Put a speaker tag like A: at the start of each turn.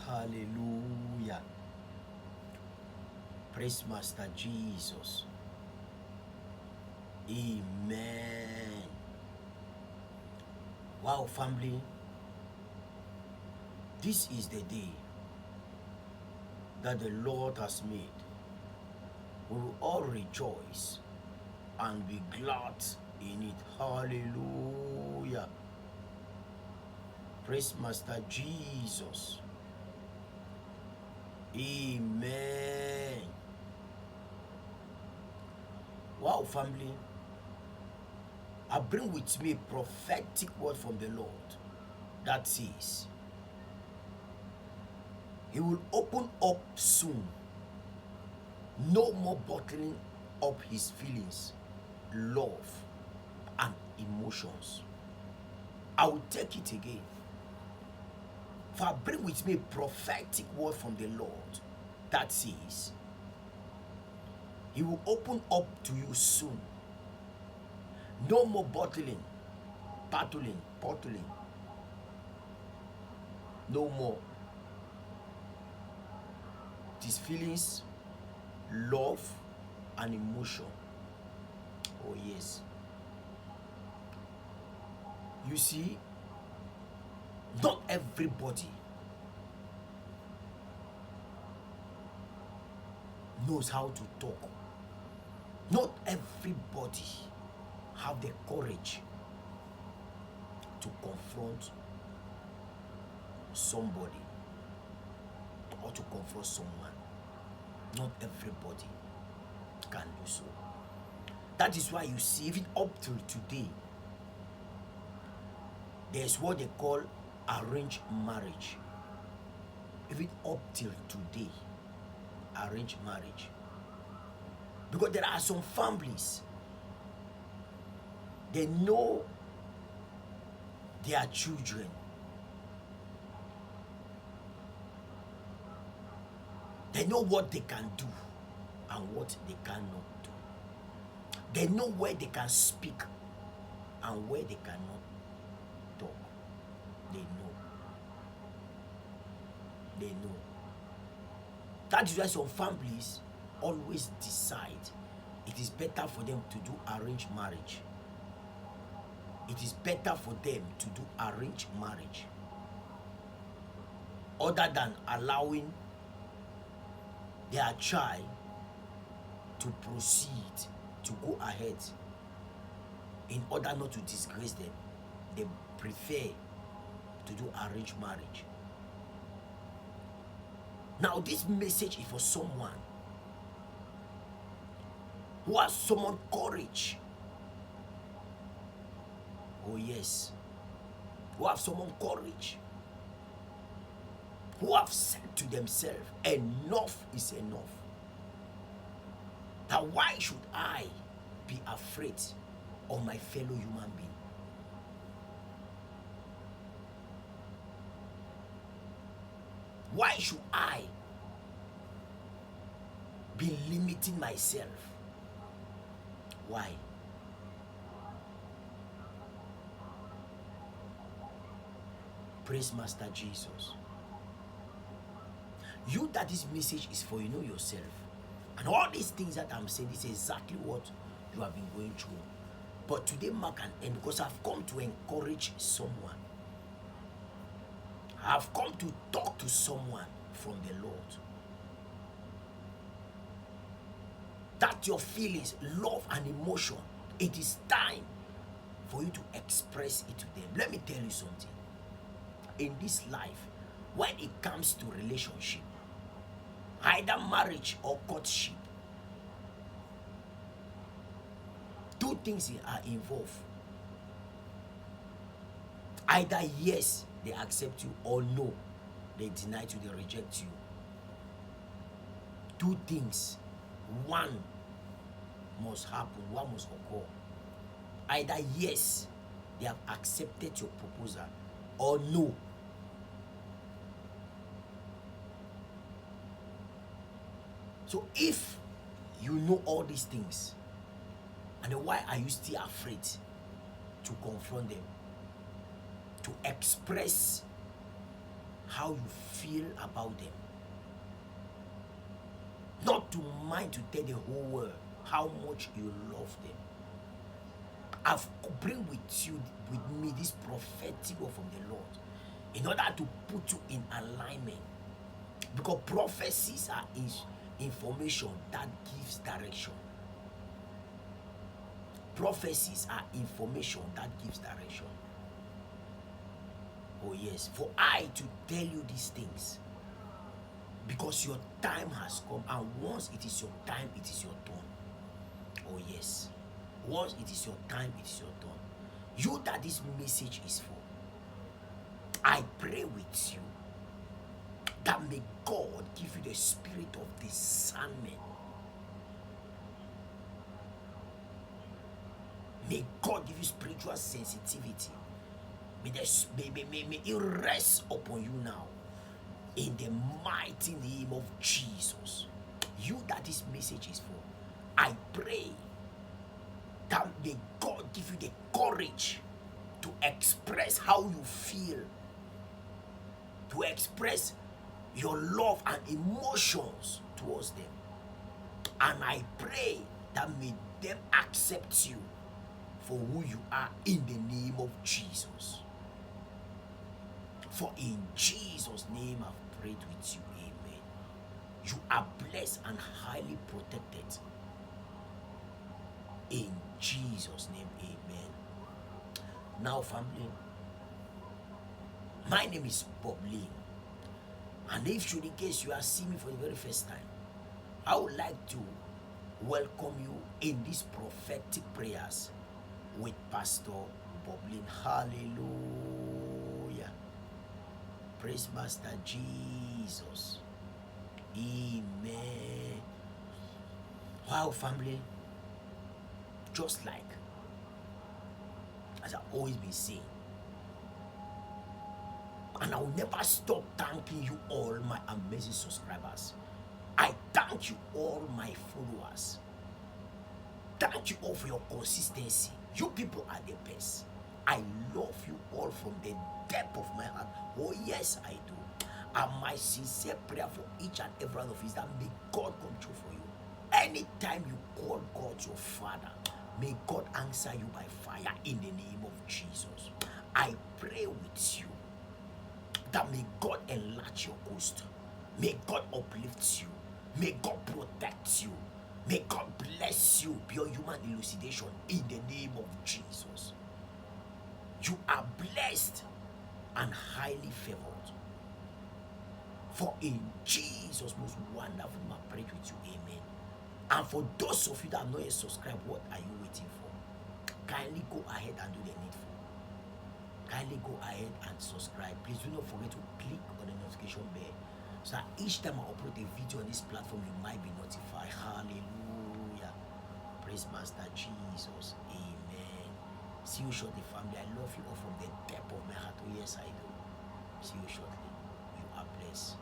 A: Hallelujah. Praise Master Jesus. Amen. Wow, family. This is the day that the Lord has made. We will all rejoice and be glad in it. Hallelujah. Praise Master Jesus. Amen. Wow, family. I bring with me a prophetic word from the Lord that says, He will open up soon. No more bottling up his feelings, love, and emotions. I will take it again. For I bring with me a prophetic word from the Lord that says, He will open up to you soon. No more battling. No more. These feelings, love, and emotion. Oh yes. You see, not everybody knows how to talk. Not everybody have the courage to confront somebody or to confront someone. Not everybody can do so. That is why you see, even up till today, there's what they call arranged marriage. Even up till today, arranged marriage. Because there are some families, they know their children. They know what they can do and what they cannot do. They know where they can speak and where they cannot talk. They know. They know. That is why some families always decide it is better for them to do arranged marriage. It is better for them to do arranged marriage other than allowing their child to proceed, to go ahead. In order not to disgrace them, they prefer to do arranged marriage. Now this message is for someone who has summoned courage. Oh yes. Who have summoned courage. Who have said to themselves, enough is enough. Now why should I be afraid of my fellow human being? Why should I be limiting myself? Why? Praise Master Jesus. You that this message is for, you know yourself. And all these things that I'm saying, this is exactly what you have been going through. But today mark an end because I've come to encourage someone. I've come to talk to someone from the Lord. That your feelings, love and emotion, it is time for you to express it to them. Let me tell you something. In this life, when it comes to relationship, either marriage or courtship, two things are involved. Either yes, they accept you, or no, they deny you, they reject you. Two things. One must happen, one must occur. Either yes, they have accepted your proposal, or no. So if you know all these things, and then why are you still afraid to confront them, to express how you feel about them. Not to mind to tell the whole world how much you love them. I've bring with me this prophetic word from the Lord in order to put you in alignment, because prophecies are information that gives direction. Prophecies are information that gives direction. Oh yes, for I to tell you these things, because your time has come, and once it is your time, it is your turn. Oh yes, once it is your time, it is your turn. You that this message is for, I pray with you that may God give you the spirit of discernment. May God give you spiritual sensitivity. May it rest upon you now. In the mighty name of Jesus. You that this message is for, I pray that may God give you the courage to express how you feel, to express your love and emotions towards them. And I pray that may them accept you for who you are in the name of Jesus. For in Jesus' name I've prayed with you. Amen. You are blessed and highly protected. In Jesus' name, amen. Now, family, my name is Bob Lee. And if in case you are seeing me for the very first time, I would like to welcome you in these prophetic prayers with Pastor Bob Lee. Hallelujah. Praise Master Jesus. Amen. Wow, family. Just like, as I've always been saying, and I will never stop thanking you all, my amazing subscribers. I thank you all, my followers. Thank you all for your consistency. You people are the best. I love you all from the depth of my heart. Oh yes, I do. And my sincere prayer for each and every one of you is that may God come true for you. Anytime you call God your Father, may God answer you by fire in the name of Jesus. I pray with you that may God enlarge your coast. May God uplift you. May God protect you. May God bless you beyond human elucidation in the name of Jesus. You are blessed and highly favored. For in Jesus' most wonderful name I pray with you. Amen. And for those of you that are not yet subscribed, what are you waiting for? Kindly go ahead and do the needful. Kindly go ahead and subscribe. Please do not forget to click on the notification bell, so that each time I upload a video on this platform, you might be notified. Hallelujah. Praise Master Jesus. Amen. See you shortly, family. I love you all from the depth of my heart. Oh yes, I do. See you shortly. You are blessed.